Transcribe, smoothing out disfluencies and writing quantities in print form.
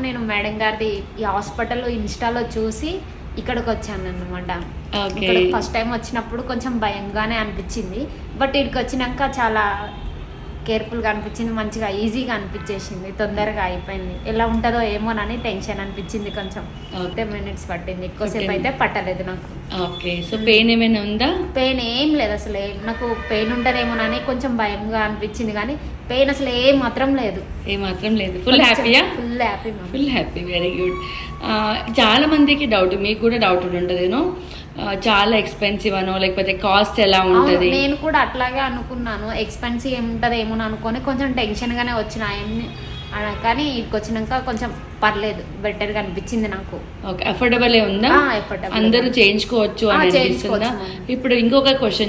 నేను మేడం గారిది ఈ హాస్పిటల్ ఇన్స్టాలో చూసి ఇక్కడికి వచ్చాను అన్నమాట. ఇక్కడ ఫస్ట్ టైం వచ్చినప్పుడు కొంచెం భయంగానే అనిపించింది, బట్ ఇక్కడికి వచ్చినాక చాలా కేర్ఫుల్గా అనిపించింది, మంచిగా ఈజీగా అనిపించేసింది, తొందరగా అయిపోయింది. ఎలా ఉంటుందో ఏమోనని టెన్షన్ అనిపించింది కొంచెం. 10 minutes పట్టింది, ఎక్కువసేపు అయితే పట్టలేదు నాకు. ఓకే, సో పెయిన్ ఏమైనా ఉందా? పెయిన్ ఏం లేదు అసలు. నాకు పెయిన్ ఉంటుందేమోనని కొంచెం భయంగా అనిపించింది, కానీ పెయిన్ అసలు ఏం మాత్రం లేదు. ఫుల్ హ్యాపీయా? Full happy, very good. చాలా మందికి డౌట్, మీకు కూడా డౌట్ ఉంటుందేనో, చాలా ఎక్స్పెన్సివ్ అనో లేకపోతే కాస్ట్ ఎలా ఉంటుంది? నేను కూడా అట్లాగే అనుకున్నాను, ఎక్స్పెన్సివ్ ఏముంటుంది ఏమో అనుకొని కొంచెం టెన్షన్గానే వచ్చిన, కానీ ఇక్కడికి వచ్చినాక కొంచెం పర్లేదు, బెటర్గా అనిపించింది నాకు. ఓకే, అఫోర్డబుల్ ఉందా? అందరూ చేయించుకోవచ్చు అని అనిపిస్తుందా? ఇప్పుడు ఇంకొక క్వశ్చన్